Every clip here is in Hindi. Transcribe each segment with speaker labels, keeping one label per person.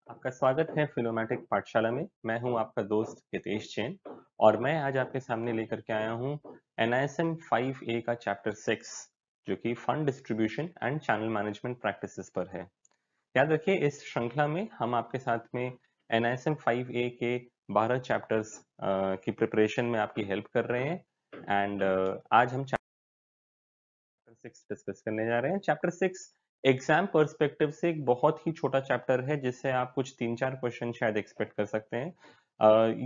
Speaker 1: आपका स्वागत है फिनोमैटिक पाठशाला में। मैं हूं आपका दोस्त हितेश जैन और मैं आज आपके सामने लेकर के आया हूं NISM 5A का चैप्टर 6 जो कि fund distribution and channel management practices पर है। याद रखिए, इस श्रृंखला में हम आपके साथ में NISM 5A के 12 चैप्टर्स की प्रिपरेशन में आपकी हेल्प कर रहे हैं। एंड आज हम चैप्टर 6 डिस्कस करने जा रहे हैं। चैप्टर 6 एग्जाम पर्सपेक्टिव से एक बहुत ही छोटा चैप्टर है जिससे आप कुछ 3-4 क्वेश्चन शायद एक्सपेक्ट कर सकते हैं।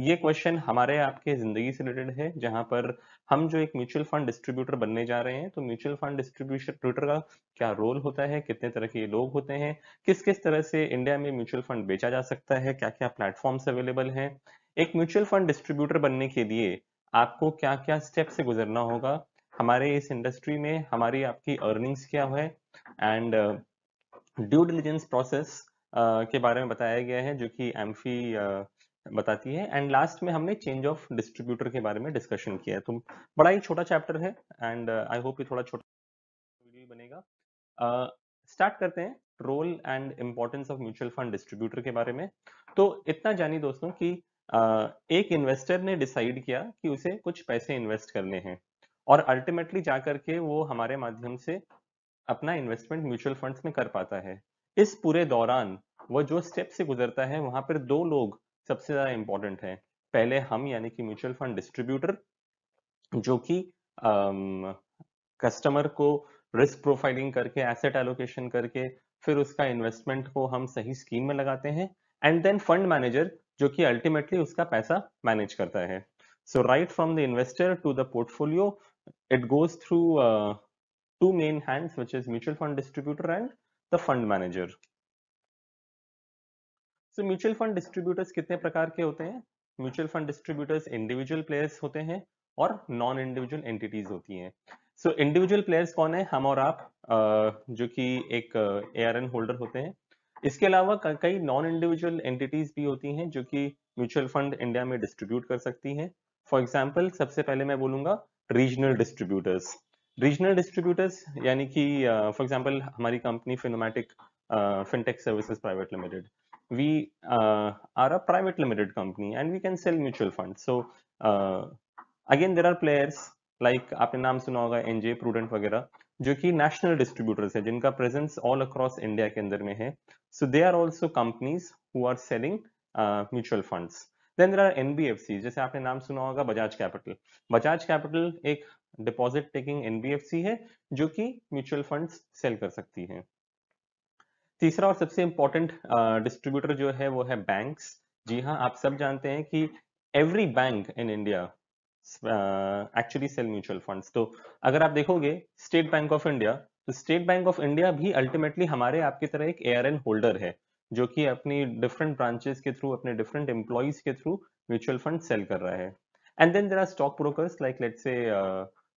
Speaker 1: ये क्वेश्चन हमारे आपके जिंदगी से रिलेटेड है, जहां पर हम जो एक म्यूचुअल फंड डिस्ट्रीब्यूटर बनने जा रहे हैं, तो म्यूचुअल फंड डिस्ट्रीब्यूटर का क्या रोल होता है, कितने तरह के लोग होते हैं, किस किस तरह से इंडिया में म्यूचुअल फंड बेचा जा सकता है, क्या क्या प्लेटफॉर्म्स अवेलेबल हैं, एक म्यूचुअल फंड डिस्ट्रीब्यूटर बनने के लिए आपको क्या क्या स्टेप से गुजरना होगा, हमारे इस इंडस्ट्री में हमारी आपकी अर्निंग्स क्या है, एंड ड्यू डिलिजेंस प्रोसेस के बारे में बताया गया है जो कि एम्फी बताती है। एंड लास्ट में हमने चेंज ऑफ डिस्ट्रीब्यूटर के बारे में डिस्कशन किया है। तो बड़ा ही छोटा चैप्टर है एंड आई होप ये थोड़ा छोटा वीडियो बनेगा। स्टार्ट करते हैं role and importance of mutual fund distributor के बारे में। तो इतना जानिए दोस्तों कि एक इन्वेस्टर ने डिसाइड किया कि उसे कुछ पैसे इन्वेस्ट करने हैं और अल्टीमेटली जाकर के वो हमारे माध्यम से अपना इन्वेस्टमेंट म्यूचुअल फंड्स में कर पाता है। इस पूरे दौरान वो जो स्टेप से गुजरता है वहां पर दो लोग सबसे ज्यादा इंपॉर्टेंट हैं। पहले हम यानी कि म्यूचुअल फंड डिस्ट्रीब्यूटर, जो कि कस्टमर को रिस्क प्रोफाइलिंग करके एसेट एलोकेशन करके फिर उसका इन्वेस्टमेंट को हम सही स्कीम में लगाते हैं। एंड देन फंड मैनेजर, जो कि अल्टीमेटली उसका पैसा मैनेज करता है। So right from the investor to the portfolio, it goes through two main hands, which is mutual fund distributor and the fund manager. So mutual fund distributors कितने प्रकार के होते हैं? Mutual fund distributors individual players होते हैं और नॉन इंडिविजुअल एंटिटीज होती हैं। सो इंडिविजुअल प्लेयर्स कौन है? हम और आप, जो कि एक ARN होल्डर होते हैं। इसके अलावा कई नॉन इंडिविजुअल एंटिटीज भी होती हैं जो कि म्यूचुअल फंड इंडिया में डिस्ट्रीब्यूट कर सकती हैं। फॉर एग्जाम्पल, सबसे पहले मैं बोलूंगा रीजनल डिस्ट्रीब्यूटर्स। रीजनल डिस्ट्रीब्यूटर्स यानी कि फॉर एग्जाम्पल हमारी company Finomatic fintech services private limited, we are a private limited company and we can sell mutual funds. So again there are players like आपने नाम सुना होगा NJ Prudent वगैरह, जो कि नेशनल डिस्ट्रीब्यूटर्स है जिनका प्रेजेंस ऑल अक्रॉस इंडिया के अंदर में है। So they are also companies who are selling mutual funds. Then there are NBFC, जैसे आपने नाम सुना होगा बजाज कैपिटल। बजाज कैपिटल एक डिपॉजिट टेकिंग NBFC है जो कि म्यूचुअल फंड्स सेल कर सकती है। तीसरा और सबसे इंपॉर्टेंट डिस्ट्रीब्यूटर जो है वो है बैंक्स। जी हाँ, आप सब जानते हैं कि every bank in India actually sell mutual funds. तो अगर आप देखोगे स्टेट बैंक ऑफ इंडिया, तो स्टेट बैंक ऑफ इंडिया भी अल्टीमेटली हमारे आपकी तरह एक ARN होल्डर है जो कि अपनी डिफरेंट ब्रांचेस के थ्रू, अपने डिफरेंट एम्प्लॉइज के थ्रू म्यूचुअल फंड सेल कर रहा है। And then there are stock brokers like let's से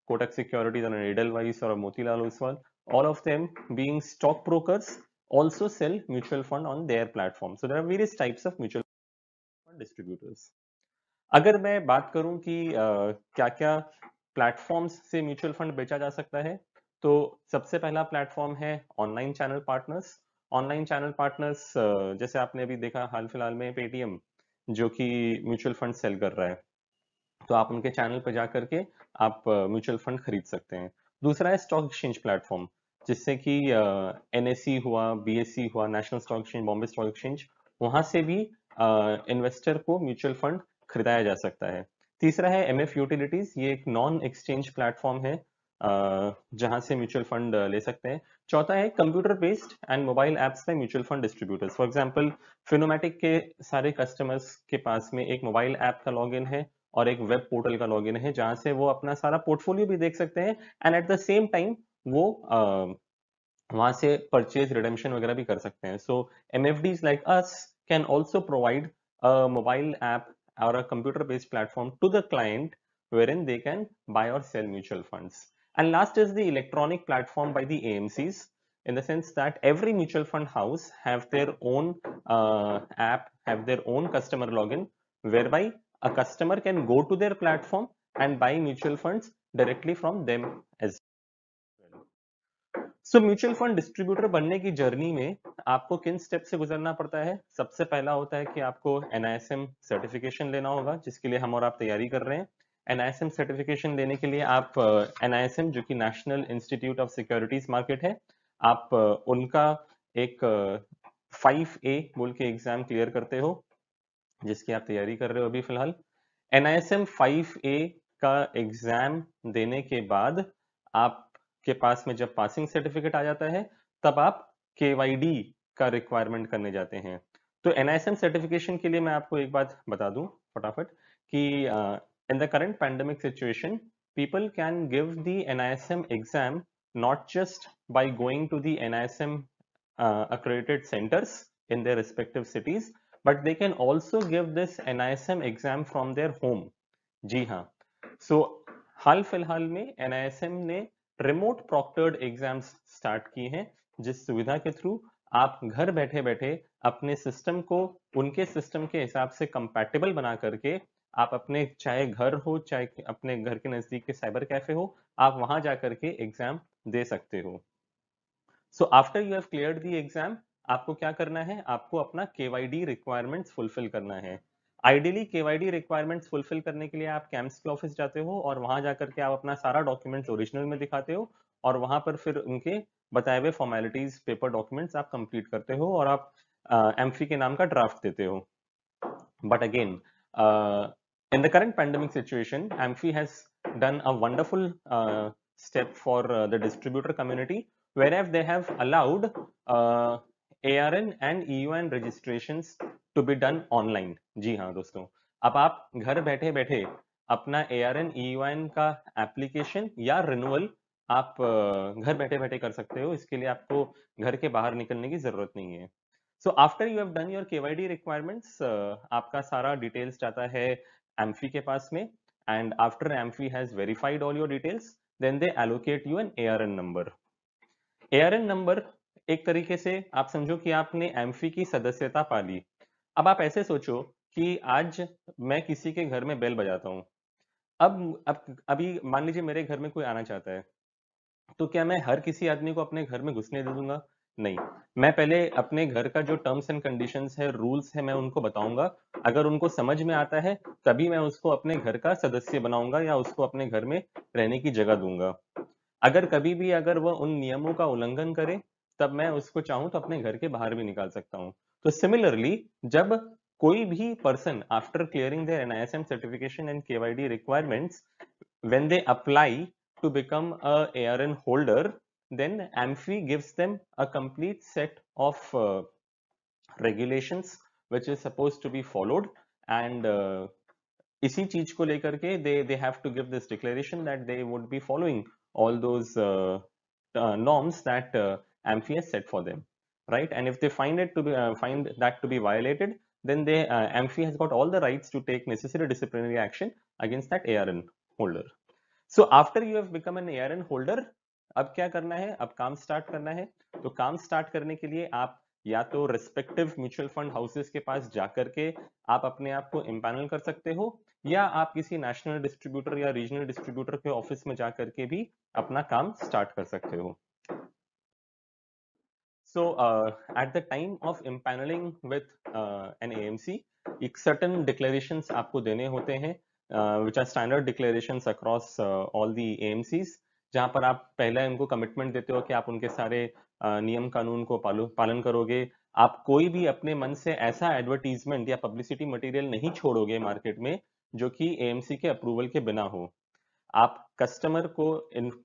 Speaker 1: कोटक सिक्योरिटीज और एडलवाइस और Motilal Oswal, all of them being stock brokers also sell mutual fund on their platform. So there are various types of mutual fund distributors. अगर मैं बात करूं कि क्या-क्या प्लेटफॉर्म्स से म्यूचुअल फंड बेचा जा सकता है, तो सबसे पहला प्लेटफॉर्म है online channel partners. Online channel partners, जैसे आपने अभी देखा हाल फिलहाल में पेटीएम, जो कि म्यूचुअल फंड सेल कर रहा है, तो आप उनके चैनल पर जाकर के आप म्यूचुअल फंड खरीद सकते हैं। दूसरा है स्टॉक एक्सचेंज प्लेटफॉर्म, जिससे कि NSE हुआ, BSE हुआ, national stock exchange, Bombay stock exchange, वहां से भी इन्वेस्टर को म्यूचुअल फंड खरीदाया जा सकता है। तीसरा है MF यूटिलिटीज, ये एक नॉन एक्सचेंज प्लेटफॉर्म है जहां से म्यूचुअल फंड ले सकते हैं। चौथा है computer based and mobile apps by mutual fund distributors. For example, Finomatic के सारे कस्टमर्स के पास में एक मोबाइल ऐप का लॉगिन है और एक वेब पोर्टल का लॉगिन है जहां से वो अपना सारा पोर्टफोलियो भी देख सकते हैं and at the same time वो वहां से परचेज रिडेम्पशन वगैरह भी कर सकते हैं। सो MFDs like us can also provide a mobile app or a computer based platform to the client wherein they can buy or sell mutual funds. And last is the electronic platform by the AMCs, in the sense that every mutual fund house have their own app, have their own customer login, whereby a customer can go to their platform and buy mutual funds directly from them as well. So mutual fund distributor बनने की जर्नी में आपको किन स्टेप से गुजरना पड़ता है? सबसे पहला होता है कि आपको NISM सर्टिफिकेशन लेना होगा, जिसके लिए हम और आप तैयारी कर रहे हैं। NISM सर्टिफिकेशन लेने के लिए आप NISM जो कि national institute of securities market है, आप उनका एक 5A बोल के एग्जाम क्लियर करते हो, जिसकी आप तैयारी कर रहे हो अभी फिलहाल। NISM 5A का एग्जाम देने के बाद आपके पास में जब पासिंग सर्टिफिकेट आ जाता है, तब आप KYD का रिक्वायरमेंट करने जाते हैं। तो NISM सर्टिफिकेशन के लिए मैं आपको एक बात बता दूं फटाफट कि in the current pandemic situation people can give the NISM exam not just by going to the NISM accredited centers in their respective cities, but they can also give this NISM exam from their home. जी हाँ, सो हाल फिलहाल में NISM ने रिमोट प्रॉक्टर्ड एग्जाम्स स्टार्ट किए हैं, जिस सुविधा के थ्रू आप घर बैठे बैठे अपने सिस्टम को उनके सिस्टम के हिसाब से कंपैटिबल बना करके आप अपने चाहे घर हो चाहे अपने घर के नजदीक के साइबर कैफे हो, आप वहां जाकर के एग्जाम दे सकते हो। सो after you have cleared the exam, आपको क्या करना है? आपको अपना KYD रिक्वायरमेंट्स फुलफिल करना है। आइडियली KYD रिक्वायरमेंट्स फुलफिल करने के लिए आप कैंप्स के ऑफिस जाते हो और वहां जाकर के आप अपना सारा डॉक्यूमेंट्स ओरिजिनल में दिखाते हो और वहां पर फिर उनके बताए हुए फॉर्मेलिटीज पेपर डॉक्यूमेंट्स आप कंप्लीट करते हो और आप एम्फी के नाम का ड्राफ्ट देते हो। But again, in the current pandemic situation, AMFI has done a wonderful step for the distributor community, whereas they have allowed ARN and EUN registrations to be done online. जी हाँ दोस्तों, अब आप घर बैठे बैठे अपना ARN EUN का एप्लीकेशन या रिन्यूअल आप घर बैठे बैठे कर सकते हो। इसके लिए आपको घर के बाहर निकलने की जरूरत नहीं है। So after you have done your KYD requirements, आपका सारा डिटेल्स जाता है एम्फी के पास में, and after AMFI has verified all your details, then they allocate you an ARN number. ARN number एक तरीके से आप समझो कि आपने एम्फी की सदस्यता पा ली। अब आप ऐसे सोचो कि आज मैं किसी के घर में बेल बजाता हूँ। अब अभी मान लीजिए मेरे घर में कोई आना चाहता है, तो क्या मैं हर किसी आदमी को अपने घर में घुसने दे दूंगा? नहीं, मैं पहले अपने घर का जो टर्म्स एंड कंडीशंस है, रूल्स है, मैं उनको बताऊंगा। अगर उनको समझ में आता है तभी मैं उसको अपने घर का सदस्य बनाऊंगा या उसको अपने घर में रहने की जगह दूंगा। अगर कभी भी अगर वह उन नियमों का उल्लंघन करे, तब मैं उसको चाहूं तो अपने घर के बाहर भी निकाल सकता हूं। तो सिमिलरली, जब कोई भी person after clearing their NISM certification and KYD requirements, when they apply to become a ARN holder, then AMFI gives them a complete set of regulations which is supposed to be followed, and इसी चीज को लेकर के they have to give this declaration that they would be following all those norms that AMFI has set for them, right? And if they find that to be violated, then AMFI has got all the rights to take necessary disciplinary action against that ARN holder. So after you have become an ARN holder, अब क्या करना है? अब काम स्टार्ट करना है। तो काम स्टार्ट करने के लिए आप या तो रिस्पेक्टिव म्यूचुअल फंड हाउसेस के पास जाकर के आप अपने आप को इम्पैनल कर सकते हो, या आप किसी नेशनल डिस्ट्रीब्यूटर या रीजनल डिस्ट्रीब्यूटर के ऑफिस में जाकर के भी अपना काम स्टार्ट कर सकते हो। So at the time of impaneling with an AMC, एक certain declarations आपको देने होते हैं, which are standard declarations across all the AMCs, जहां पर आप पहले उनको कमिटमेंट देते हो कि आप उनके सारे नियम कानून को पालन करोगे। आप कोई भी अपने मन से ऐसा एडवर्टीजमेंट या पब्लिसिटी मटेरियल नहीं छोड़ोगे मार्केट में जो कि AMC के अप्रूवल के बिना हो। आप कस्टमर को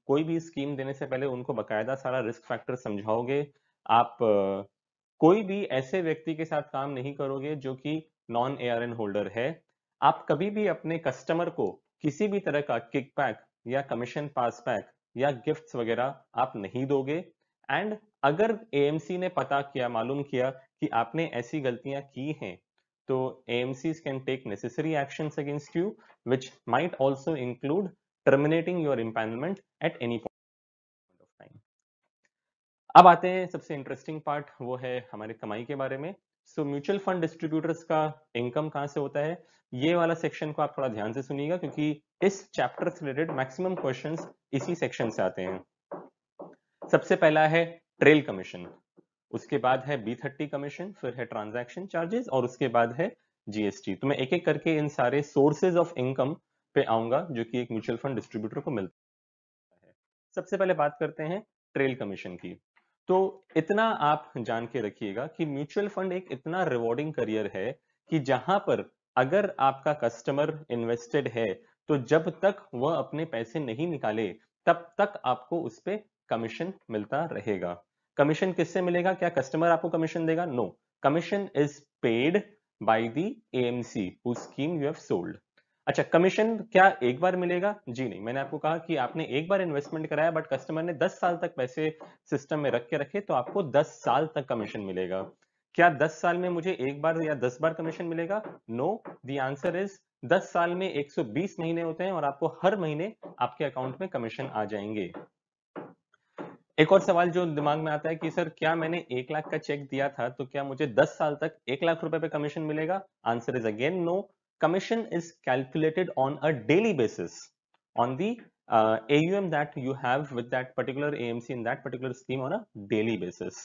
Speaker 1: कोई भी स्कीम देने से पहले उनको बकायदा सारा रिस्क फैक्टर समझाओगे। आप कोई भी ऐसे व्यक्ति के साथ काम नहीं करोगे जो कि नॉन ARN होल्डर है। आप कभी भी अपने कस्टमर को किसी भी तरह का किकबैक या कमीशन पासबैक या गिफ्ट्स वगैरह आप नहीं दोगे। एंड अगर AMC ने पता किया, मालूम किया कि आपने ऐसी गलतियां की हैं, तो AMCs can take necessary actions against you, which might also include terminating your empanelment at any point of time. अब आते हैं सबसे इंटरेस्टिंग पार्ट, वो है हमारे कमाई के बारे में। सो म्यूचुअल फंड डिस्ट्रीब्यूटर्स का इनकम कहां से होता है? ये वाला सेक्शन को आप थोड़ा ध्यान से सुनिएगा, क्योंकि इस चैप्टर से रिलेटेड मैक्सिमम क्वेश्चंस इसी सेक्शन से आते हैं। सबसे पहला है ट्रेल कमीशन, उसके बाद है B30 कमीशन, फिर है ट्रांजैक्शन चार्जेस और उसके बाद है जीएसटी। तो मैं एक एक करके इन सारे सोर्सेज ऑफ इनकम पे आऊंगा जो कि एक म्यूचुअल फंड डिस्ट्रीब्यूटर को मिलता है। सबसे पहले बात करते हैं ट्रेल कमीशन की। तो इतना आप जान के रखिएगा कि म्यूचुअल फंड एक इतना रिवॉर्डिंग करियर है कि जहां पर अगर आपका कस्टमर इन्वेस्टेड है तो जब तक वह अपने पैसे नहीं निकाले तब तक आपको उस पे कमीशन मिलता रहेगा। कमीशन किससे मिलेगा? क्या कस्टमर आपको कमीशन देगा? No, commission is paid by the AMC who scheme you have sold. अच्छा, कमीशन क्या एक बार मिलेगा? जी नहीं, मैंने आपको कहा कि आपने एक बार इन्वेस्टमेंट कराया बट कस्टमर ने 10 साल तक पैसे सिस्टम में रख के रखे तो आपको 10 साल तक कमीशन मिलेगा। क्या 10 साल में मुझे एक बार या 10 बार कमीशन मिलेगा? नो, द आंसर इज 10 साल में 120 महीने होते हैं और आपको हर महीने आपके अकाउंट में कमीशन आ जाएंगे। एक और सवाल जो दिमाग में आता है कि सर क्या मैंने 1 लाख का चेक दिया था तो क्या मुझे 10 साल तक 1 लाख रुपए पे कमीशन मिलेगा? Answer is again no. Commission is calculated on a daily basis on the AUM that you have with that particular AMC in that particular scheme on a daily basis।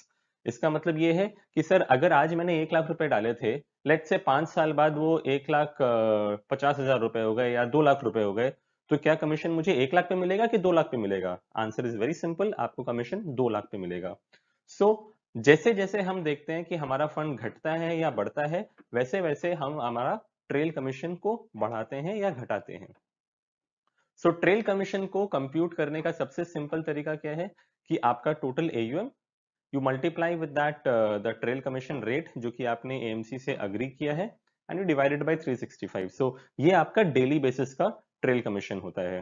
Speaker 1: इसका मतलब ये है कि सर अगर आज मैंने 1 लाख रुपए डाले थे, लेट से 5 साल बाद वो 1,50,000 रुपए हो गए या 2 लाख रुपए हो गए, तो क्या कमीशन मुझे 1 लाख पे मिलेगा कि 2 लाख पे मिलेगा? आंसर इज वेरी सिंपल, आपको कमीशन 2 लाख पे मिलेगा। सो जैसे जैसे हम देखते हैं कि हमारा फंड घटता है या बढ़ता है, वैसे वैसे हम हमारा ट्रेल कमीशन को बढ़ाते हैं या घटाते हैं। सो ट्रेल कमीशन को कंप्यूट करने का सबसे सिंपल तरीका क्या है कि आपका total AUM you multiply with that the trail commission rate जो कि आपने AMC से अग्री किया है एंड यू डिवाइडेड बाय 365। सो ये आपका डेली बेसिस का ट्रेल कमीशन होता है।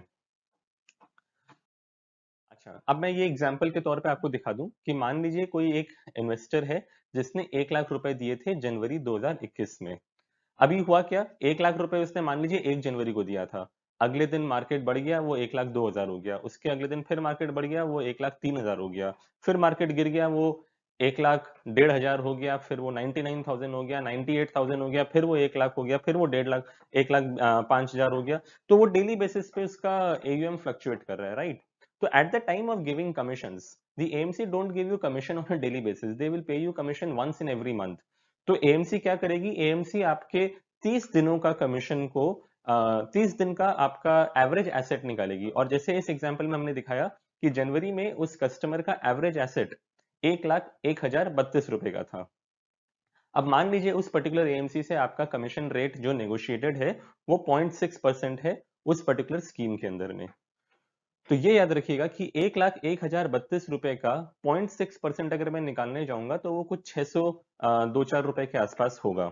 Speaker 1: अच्छा, अब मैं ये एग्जांपल के तौर पे आपको दिखा दूं कि मान लीजिए कोई एक इन्वेस्टर है जिसने 1 लाख रुपए दिए थे जनवरी 2021 में। अभी हुआ क्या, 1 लाख रुपए उसने मान लीजिए 1 जनवरी को दिया था। अगले दिन मार्केट बढ़ गया, वो 1 लाख 2,000 हो गया। उसके अगले दिन फिर मार्केट बढ़ गया, वो 1 लाख 3,000 हो गया। फिर मार्केट गिर गया, वो 1 लाख 1,500 हो गया। फिर वो 99,000 हो गया, 98,000 हो गया। फिर वो 1 लाख हो गया। फिर वो 1,50,000 1,05,000 हो गया। तो वो डेली बेसिस पे उसका AUM फ्लक्चुएट कर रहा है, राइट? तो at the time of giving commissions, the AMC don't give you commission on a daily basis, they will pay you commission once in every month. तो AMC क्या करेगी? AMC आपके 30 दिनों का कमीशन को 30 दिन का आपका एवरेज एसेट निकालेगी। और जैसे इस एग्जांपल में हमने दिखाया कि जनवरी में उस कस्टमर का एवरेज एसेट 1,01,032 रुपए का था। अब मान लीजिए उस पर्टिकुलर AMC से आपका कमीशन रेट जो नेगोशिएटेड है वो 0.6% है उस पर्टिकुलर स्कीम के अंदर में। तो ये याद रखिएगा कि 1,01,032 रुपए का 0.6% अगर मैं निकालने जाऊंगा तो वो कुछ 600 दो चार रुपए के आसपास होगा।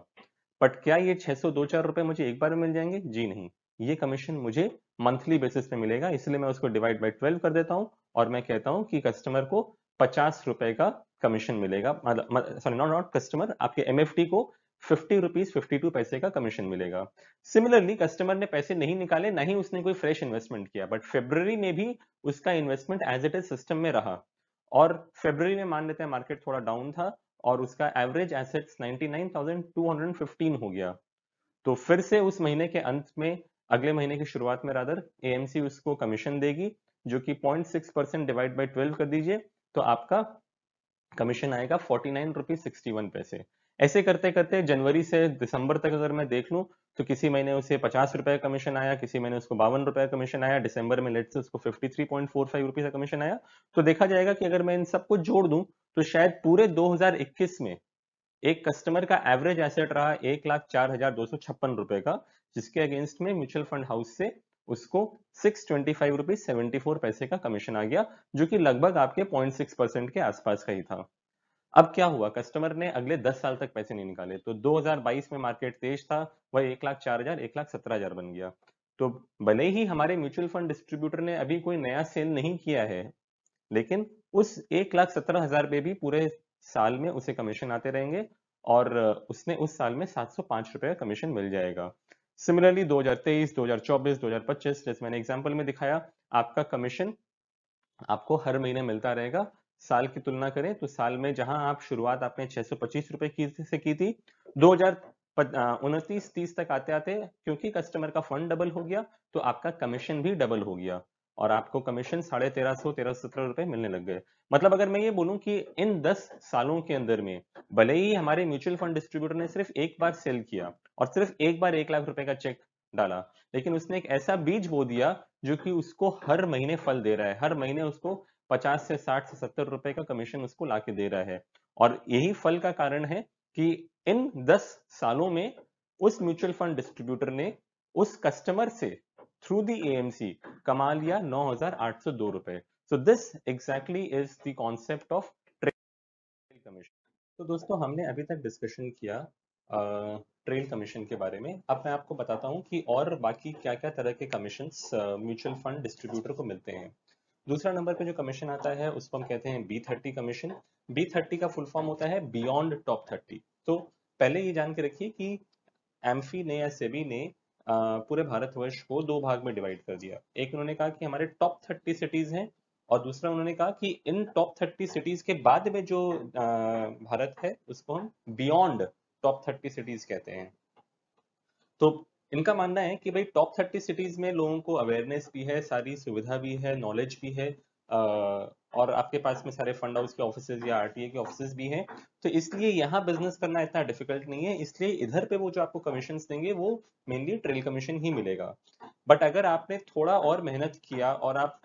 Speaker 1: बट क्या ये 600 दो चार रुपए मुझे एक बार में मिल जाएंगे? जी नहीं, ये कमीशन मुझे मंथली बेसिस पे मिलेगा। इसलिए मैं उसको डिवाइड बाय 12 कर देता हूं और मैं कहता हूं कि कस्टमर को 50 रुपए का कमीशन मिलेगा। मतलब सॉरी, नॉट नॉट कस्टमर, आपके MFD को 50 रुपीज 52 पैसे का कमीशन मिलेगा। सिमिलरली कस्टमर ने पैसे नहीं निकाले, ना ही उसने कोई फ्रेश इन्वेस्टमेंट किया, बट फेब्रुवरी में भी उसका investment as it is system में रहा। और फेब्रुवरी में मान लेते हैं मार्केट थोड़ा डाउन था और उसका एवरेज एसेट्स 99,215 हो गया। तो फिर से उस महीने के अंत में, अगले महीने की शुरुआत में रादर, AMC उसको कमीशन देगी जो कि 0.6% डिवाइड बाय 12 कर दीजिए तो आपका कमीशन आएगा 49 रुपीज 61 पैसे। ऐसे करते करते जनवरी से दिसंबर तक अगर मैं देख लूं तो किसी महीने उसे 50 रुपए का कमीशन आया, किसी महीने उसको 52 रुपए का कमीशन आया, दिसंबर में लेट से उसको 53.45 रुपीज का कमीशन आया। तो देखा जाएगा कि अगर मैं इन सबको जोड़ दूं तो शायद पूरे 2021 में एक कस्टमर का एवरेज एसेट रहा 1,04,256 रुपए का, जिसके अगेंस्ट में म्यूचुअल फंड हाउस से उसको 625 रुपीज 74 पैसे का कमीशन आ गया, जो कि लगभग आपके 0.6% के आसपास का ही था। अब क्या हुआ, कस्टमर ने अगले 10 साल तक पैसे नहीं निकाले तो 2022 में मार्केट तेज था, वह 1,04,000 1,17,000 बन गया। तो भले ही हमारे म्यूचुअल फंड डिस्ट्रीब्यूटर ने अभी कोई नया सेल नहीं किया है, लेकिन उस 1,17,000 पे भी पूरे साल में उसे कमीशन आते रहेंगे और उसने उस साल में 705 रुपए का कमीशन मिल जाएगा। सिमिलरली 2023, 2024, 2025 जैसे मैंने एग्जांपल में दिखाया, आपका कमीशन आपको हर महीने मिलता रहेगा। साल की तुलना करें तो साल में जहां आप शुरुआत आपने 625 रुपए की से की थी, 2029-30 तक आते आते क्योंकि कस्टमर का फंड डबल हो गया तो आपका कमीशन भी डबल हो गया। और आपको कमीशन 1350-1317 रुपए मिलने लग गए। मतलब अगर मैं ये बोलूं कि इन 10 सालों के अंदर में भले ही हमारे म्यूचुअल फंड डिस्ट्रीब्यूटर ने सिर्फ एक बार सेल किया और सिर्फ एक बार 1 लाख रुपए का चेक डाला, लेकिन उसने एक ऐसा बीज बो दिया जो कि उसको हर महीने फल दे रहा है। हर महीने उसको 50 से 60 से 70 रुपए का कमीशन उसको लाके दे रहा है। और यही फल का कारण है कि इन 10 सालों में उस म्यूचुअल फंड डिस्ट्रीब्यूटर ने उस कस्टमर से थ्रू दी एएमसी कमा लिया 9,802 रुपए। So this exactly is the concept of trail commission. तो दोस्तों हमने अभी तक डिस्कशन किया ट्रेल कमीशन के बारे में। अब मैं आपको बताता हूँ कि और बाकी क्या क्या तरह के कमीशंस म्यूचुअल फंड डिस्ट्रीब्यूटर को मिलते हैं। दूसरा नंबर पे जो कमीशन आता है उसको हम कहते हैं B30 कमीशन। B30 का फुल फॉर्म होता है बियॉन्ड टॉप 30। तो पहले ये जान के रखिए कि एम्फी ने या सेबी ने पूरे भारतवर्ष को दो भाग में डिवाइड कर दिया। एक उन्होंने कहा कि हमारे टॉप 30 सिटीज हैं, और दूसरा उन्होंने कहा कि इन टॉप 30 सिटीज के बाद में जो भारत है उसको हम बियॉन्ड टॉप 30 सिटीज कहते हैं। तो इनका मानना है कि भाई टॉप 30 सिटीज में लोगों को अवेयरनेस भी है, सारी सुविधा भी है, नॉलेज भी है, और आपके पास में सारे फंड हाउस के ऑफिसेज या आरटीए के ऑफिसेज भी हैं। तो इसलिए यहाँ बिजनेस करना इतना डिफिकल्ट नहीं है, इसलिए इधर पे वो जो आपको कमीशन देंगे वो मेनली ट्रेल कमीशन ही मिलेगा। बट अगर आपने थोड़ा और मेहनत किया और आप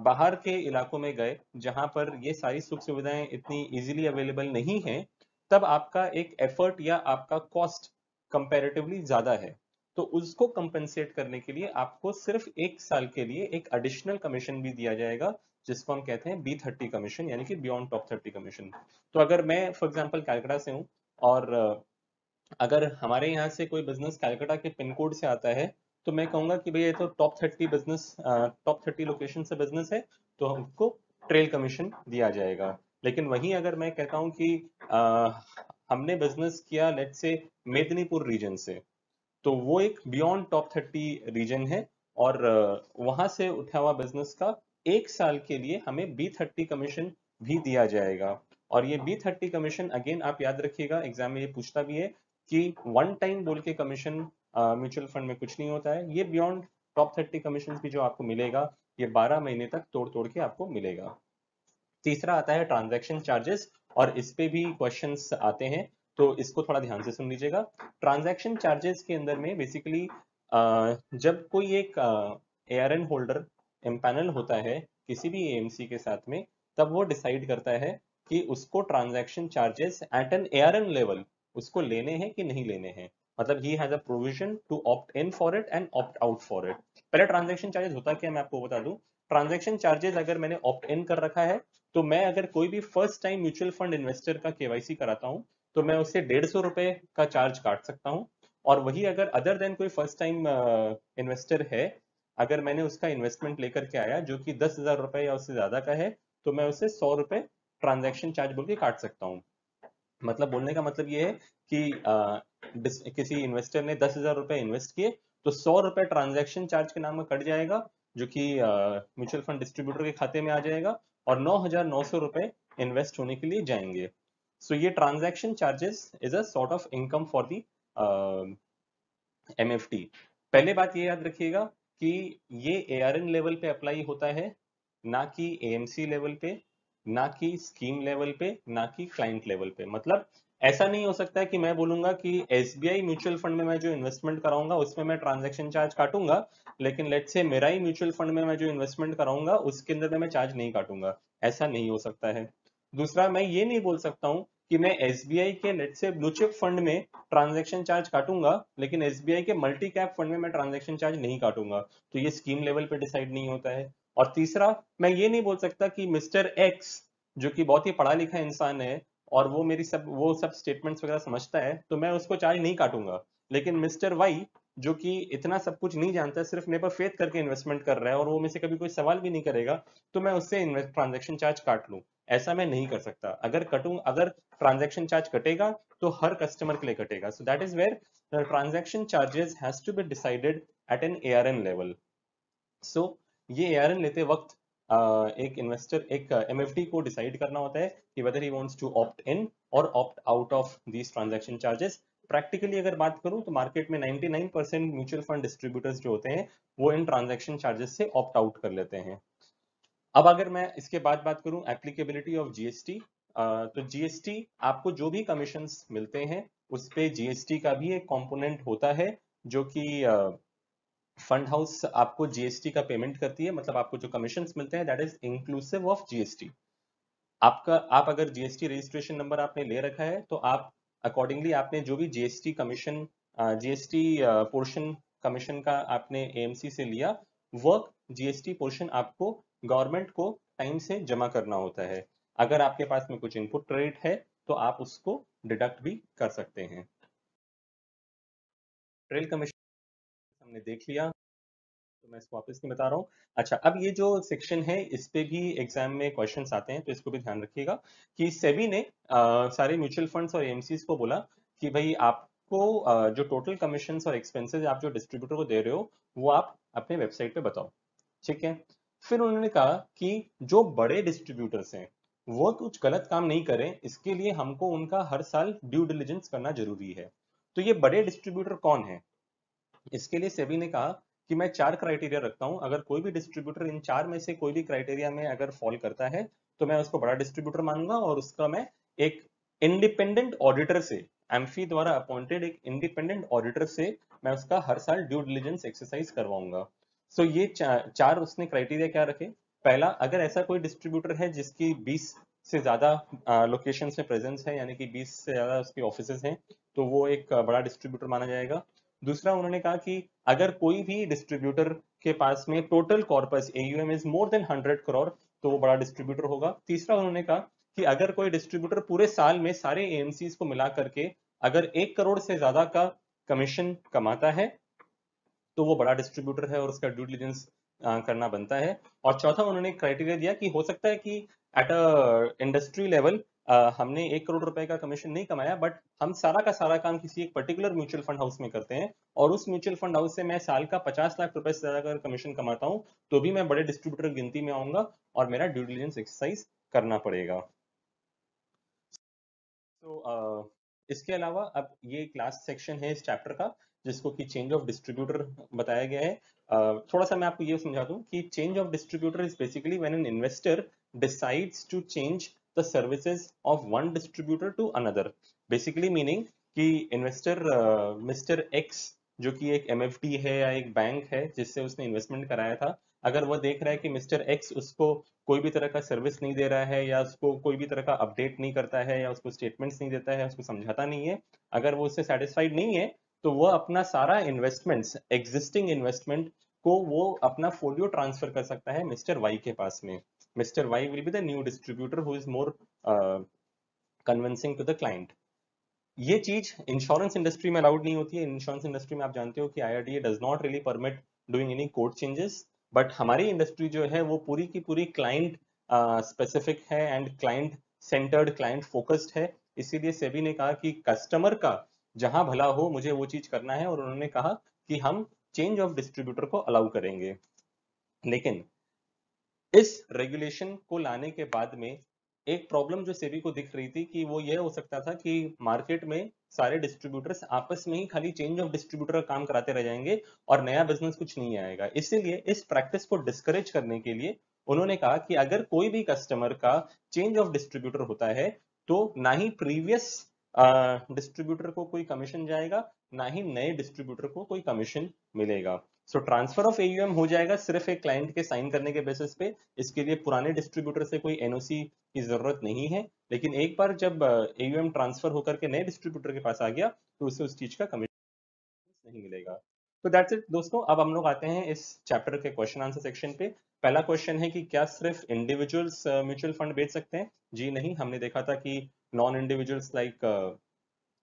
Speaker 1: बाहर के इलाकों में गए जहां पर ये सारी सुख सुविधाएं इतनी इजीली अवेलेबल नहीं है, तब आपका एक एफर्ट या आपका कॉस्ट कंपैरेटिवली ज्यादा है। तो उसको कंपेंसेट करने के लिए आपको सिर्फ 1 साल के लिए एक एडिशनल कमीशन भी दिया जाएगा, जिसको हम कहते हैं B30 कमीशन, यानी कि बियॉन्ड टॉप 30 कमीशन। तो अगर मैं फॉर एग्जांपल कलकत्ता से हूँ और अगर हमारे यहाँ से कोई बिजनेस कलकत्ता के पिन कोड से आता है, तो मैं कहूंगा कि भाई ये तो टॉप 30 लोकेशन से बिजनेस है, तो हमको ट्रेल कमीशन दिया जाएगा। लेकिन वहीं अगर मैं कहता हूँ कि हमने बिजनेस किया लेट्स से मेदिनीपुर रीजन से, तो वो एक बियॉन्ड टॉप 30 रीजन है, और वहां से उठा हुआ बिजनेस का 1 साल के लिए हमें B30 कमीशन भी दिया जाएगा। और ये B30 कमीशन अगेन आप याद रखिएगा, एग्जाम में ये पूछता भी है कि वन टाइम बोल के कमीशन म्यूचुअल फंड में कुछ नहीं होता है। ये बियॉन्ड टॉप 30 कमीशन भी जो आपको मिलेगा, ये 12 महीने तक तोड़ तोड़ के आपको मिलेगा। तीसरा आता है ट्रांजैक्शन चार्जेस, और इस पे भी क्वेश्चंस आते हैं, तो इसको थोड़ा ध्यान से सुन लीजिएगा। ट्रांजैक्शन चार्जेस के अंदर में बेसिकली जब कोई एक एआरएन होल्डर एम्पैनल होता है किसी भी एएमसी के साथ में, तब वो डिसाइड करता है कि उसको transaction charges at an ARN level उसको लेने हैं कि नहीं लेने हैं। मतलब he has a provision to opt in for it and opt out for it. पहले ट्रांजैक्शन चार्जेस होता क्या मैं आपको बता दूं। ट्रांजैक्शन चार्जेस अगर मैंने ऑप्ट इन कर रखा है, तो मैं अगर कोई भी first time mutual fund investor का केवाईसी कराता हूं, तो मैं उससे 150 रुपए का चार्ज काट सकता हूं। और वही अगर अदर देन कोई फर्स्ट टाइम इन्वेस्टर है, अगर मैंने उसका इन्वेस्टमेंट लेकर के आया जो कि 10,000 रुपए या उससे ज्यादा का है, तो मैं उससे 100 रुपए ट्रांजैक्शन चार्ज बोल के काट सकता हूँ। मतलब बोलने का मतलब ये है कि किसी इन्वेस्टर ने 10,000 रुपए इन्वेस्ट किए, तो 100 रुपए ट्रांजैक्शन चार्ज के नाम में कट जाएगा, जो कि म्यूचुअल फंड डिस्ट्रीब्यूटर के खाते में आ जाएगा, और 9,900 रुपए इन्वेस्ट होने के लिए जाएंगे। सो ये transaction charges is a sort of income for the MFT. पहले बात ये याद रखिएगा कि ये एआरएन लेवल पे अप्लाई होता है, ना कि एएमसी लेवल पे, ना कि स्कीम लेवल पे, ना कि क्लाइंट लेवल पे। मतलब ऐसा नहीं हो सकता है कि मैं बोलूंगा कि एसबीआई म्यूचुअल फंड में मैं जो इन्वेस्टमेंट कराऊंगा उसमें मैं ट्रांजैक्शन चार्ज काटूंगा, लेकिन लेट्स से मेरा ही म्यूचुअल फंड में मैं जो इन्वेस्टमेंट कराऊंगा उसके अंदर में मैं चार्ज नहीं काटूंगा। ऐसा नहीं हो सकता है। दूसरा, मैं ये नहीं बोल सकता हूँ कि मैं एसबीआई के let's say blue chip fund में ट्रांजैक्शन चार्ज काटूंगा, लेकिन एसबीआई के मल्टी कैप फंड में मैं ट्रांजैक्शन चार्ज नहीं काटूंगा। तो ये स्कीम लेवल पे डिसाइड नहीं होता है। और तीसरा, मैं ये नहीं बोल सकता कि मिस्टर एक्स जो कि बहुत ही पढ़ा लिखा इंसान है और वो सब स्टेटमेंट्स वगैरह समझता है, तो मैं उसको चार्ज नहीं काटूंगा। लेकिन मिस्टर वाई जो कि इतना सब कुछ नहीं जानता, सिर्फ मेरे पर फेथ करके इन्वेस्टमेंट कर रहा है और वो मेरे से कभी कोई सवाल भी नहीं करेगा, तो मैं उससे ट्रांजैक्शन चार्ज काट लूं। ऐसा मैं नहीं कर सकता। अगर ट्रांजैक्शन चार्ज कटेगा तो हर कस्टमर के लिए कटेगा। So that is where the transaction charges has to be decided at an ARN level. So ये एआरएन लेते वक्त एक इन्वेस्टर एक एमएफडी को डिसाइड करना होता है कि whether he wants to opt in और opt out of these transaction charges. Practically अगर बात करूं तो मार्केट में 99% म्यूचुअल फंड डिस्ट्रीब्यूटर्स जो होते हैं वो इन ट्रांजैक्शन चार्जेस से ऑप्ट आउट कर लेते हैं। अब अगर मैं इसके बाद बात करूं एप्लीकेबिलिटी ऑफ जीएसटी, तो जीएसटी आपको जो भी कमीशंस मिलते हैं उस पे जीएसटी का भी एक कंपोनेंट होता है, जो कि फंड हाउस आपको जीएसटी का पेमेंट करती है, मतलब आपको जो कमीशंस मिलते हैं that is inclusive of GST. आप अगर जीएसटी रजिस्ट्रेशन नंबर आपने ले रखा है तो आप अकॉर्डिंगली आपने जो भी GST commission GST portion commission का आपने एएमसी से लिया, वो जीएसटी पोर्शन आपको गवर्नमेंट को टाइम से जमा करना होता है। अगर आपके पास में कुछ इनपुट क्रेडिट है तो आप उसको डिडक्ट भी कर सकते हैं। ट्रेल कमीशन हमने देख लिया, तो मैं इसको वापस नहीं बता रहा हूँ। अच्छा, अब ये जो सेक्शन है इस पे भी एग्जाम में क्वेश्चंस आते हैं, तो इसको भी ध्यान रखिएगा कि सेबी ने सारे म्यूचुअल फंड्स और एएमसीज को बोला कि भाई आपको जो टोटल कमीशंस और एक्सपेंसेस आप जो डिस्ट्रीब्यूटर को दे रहे हो वो आप अपने वेबसाइट पे बताओ, ठीक है। फिर उन्होंने कहा कि जो बड़े डिस्ट्रीब्यूटर्स हैं वो कुछ गलत काम नहीं करें, इसके लिए हमको उनका हर साल ड्यू डिलिजेंस करना जरूरी है। तो ये बड़े डिस्ट्रीब्यूटर कौन है, इसके लिए सेबी ने कहा कि मैं 4 क्राइटेरिया रखता हूं, अगर कोई भी डिस्ट्रीब्यूटर इन 4 में से कोई भी क्राइटेरिया में अगर फॉल करता है तो मैं उसको बड़ा डिस्ट्रीब्यूटर मानूंगा और उसका मैं एक इंडिपेंडेंट ऑडिटर से, एम्फी द्वारा अपॉइंटेड एक इंडिपेंडेंट ऑडिटर से मैं उसका हर साल ड्यू डिलिजेंस एक्सरसाइज करवाऊंगा। सो ये चार उसने क्राइटेरिया क्या रखे। पहला, अगर ऐसा कोई डिस्ट्रीब्यूटर है जिसकी 20 से ज्यादा लोकेशंस में प्रेजेंस है, यानी कि 20 से ज्यादा उसके ऑफिसेज हैं, तो वो एक बड़ा डिस्ट्रीब्यूटर माना जाएगा। दूसरा, उन्होंने कहा कि अगर कोई भी डिस्ट्रीब्यूटर के पास में total corpus AUM is more than 100 crore तो वो बड़ा डिस्ट्रीब्यूटर होगा। तीसरा, उन्होंने कहा कि अगर कोई डिस्ट्रीब्यूटर पूरे साल में सारे एएमसीज को मिला करके अगर 1 करोड़ से ज्यादा का कमीशन कमाता है तो वो बड़ा डिस्ट्रीब्यूटर है और उसका ड्यू डिलिजेंस करना बनता है। और चौथा, उन्होंने क्राइटेरिया दिया कि हो सकता है कि एट अ इंडस्ट्री लेवल हमने 1 करोड़ रुपए का कमीशन नहीं कमाया, बट हम सारा का सारा काम किसी एक पर्टिकुलर म्यूचुअल फंड हाउस में करते हैं और उस म्यूचुअल फंड हाउस से मैं साल का 50 लाख रुपए से ज्यादा अगर कमीशन कमाता हूं तो भी मैं बड़े डिस्ट्रीब्यूटर गिनती में आऊंगा और मेरा ड्यू डिलिजेंस एक्सरसाइज करना पड़ेगा। तो इसके अलावा अब ये क्लास सेक्शन है इस चैप्टर का जिसको कि चेंज ऑफ डिस्ट्रीब्यूटर बताया गया है। थोड़ा सा मैं आपको ये समझा दूं कि change of distributor is basically when an investor decides to change the services of one distributor to another. Basically meaning कि इन्वेस्टर मिस्टर एक्स जो कि एक एमएफडी है या एक बैंक है जिससे उसने इन्वेस्टमेंट कराया था, अगर वो देख रहा है कि मिस्टर एक्स उसको कोई भी तरह का सर्विस नहीं दे रहा है या उसको कोई भी तरह का अपडेट नहीं करता है या उसको स्टेटमेंट्स नहीं देता है, उसको समझाता नहीं है, अगर वो उससे सेटिस्फाइड नहीं है तो वो अपना सारा इन्वेस्टमेंट्स एग्जिस्टिंग इन्वेस्टमेंट को वो अपना फोलियो ट्रांसफर कर सकता है मिस्टर वाई के पास में। Mister Y will be the new distributor who is more convincing to the client. ये चीज इंश्योरेंस इंडस्ट्री में अलाउड नहीं होती है। इंश्योरेंस इंडस्ट्री में आप जानते हो कि IRDA does not really permit doing any code changes, but हमारी इंडस्ट्री जो है वो पूरी की पूरी क्लाइंट स्पेसिफिक है and client centred client focused है। इसीलिए सेबी ने कहा कि कस्टमर का जहां भला हो मुझे वो चीज करना है और उन्होंने कहा कि हम चेंज ऑफ डिस्ट्रीब्यूटर को अलाउ करेंगे। लेकिन इस रेगुलेशन को लाने के बाद में एक प्रॉब्लम जो सेबी को दिख रही थी कि वो ये हो सकता था कि मार्केट में सारे डिस्ट्रीब्यूटर्स आपस में ही खाली चेंज ऑफ डिस्ट्रीब्यूटर का काम कराते रह जाएंगे और नया बिजनेस कुछ नहीं आएगा। इसीलिए इस प्रैक्टिस को डिस्करेज करने के लिए उन्होंने कहा कि अगर कोई भी कस्टमर का चेंज ऑफ डिस्ट्रीब्यूटर होता है तो ना ही प्रीवियस डिस्ट्रीब्यूटर को कोई कमीशन जाएगा, ना ही नए डिस्ट्रीब्यूटर को कोई कमीशन मिलेगा। सो ट्रांसफर ऑफ एयूएम हो जाएगा सिर्फ एक क्लाइंट के साइन करने के बेसिस पे। इसके लिए पुराने डिस्ट्रीब्यूटर से कोई एनओसी की जरूरत नहीं है, लेकिन एक बार जब एयूएम ट्रांसफर होकर के नए डिस्ट्रीब्यूटर के पास आ गया तो उसे उस चीज का कमीशन नहीं मिलेगा। तो दैट्स इट दोस्तों। अब हम लोग आते हैं इस चैप्टर के क्वेश्चन आंसर सेक्शन पे। पहला क्वेश्चन है कि क्या सिर्फ इंडिविजुअल्स म्यूचुअल फंड बेच सकते हैं? जी नहीं, हमने देखा था कि non individuals like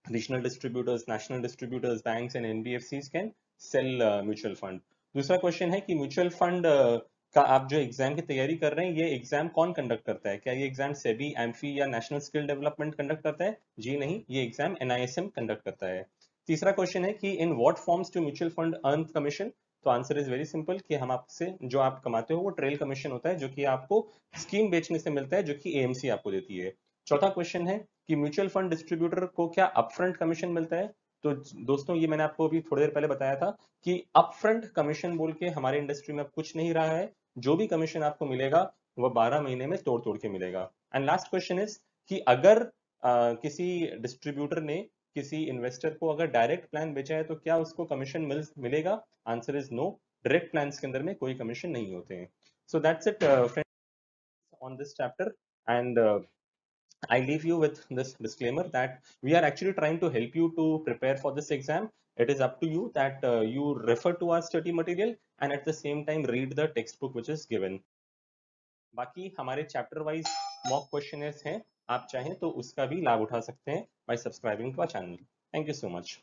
Speaker 1: regional distributors, national distributors, banks and NBFCs can sell mutual fund. दूसरा क्वेश्चन है कि म्यूचुअल फंड का आप जो एग्जाम की तैयारी कर रहे हैं ये एग्जाम कौन कंडक्ट करता है? क्या ये एग्जाम सेबी, एम्फी या नेशनल स्किल डेवलपमेंट कंडक्ट करता है? जी नहीं, ये एग्जाम एनआईएसएम कंडक्ट करता है। तीसरा क्वेश्चन है कि in what forms to mutual fund earn commission? तो आंसर इज वेरी सिंपल कि हम आपसे जो आप कमाते हो वो ट्रेल कमीशन होता है जो कि आपको स्कीम बेचने से मिलता है, जो कि एएमसी आपको देती है। चौथा क्वेश्चन है कि म्यूचुअल फंड डिस्ट्रीब्यूटर को क्या अपफ्रंट कमीशन मिलता है? तो दोस्तों ये मैंने आपको अभी थोड़ी देर पहले बताया था कि अपफ्रंट कमीशन बोल के हमारे इंडस्ट्री में अब कुछ नहीं रहा है। जो भी कमीशन आपको मिलेगा वो 12 महीने में तोड़ तोड़ के मिलेगा। एंड लास्ट क्वेश्चन इज कि अगर किसी डिस्ट्रीब्यूटर ने किसी इन्वेस्टर को अगर डायरेक्ट प्लान बेचा है तो क्या उसको कमीशन मिलेगा? Answer is no. Direct plans के अंदर में कोई कमीशन नहीं होते हैं। So that's it friends on this chapter. And I leave you with this disclaimer that we are actually trying to help you to prepare for this exam. It is up to you that you refer to our study material and at the same time read the textbook which is given. बाकी हमारे चैप्टर वाइज मॉक क्वेश्चंस हैं, आप चाहें तो उसका भी लाभ उठा सकते हैं by subscribing to our channel. Thank you so much.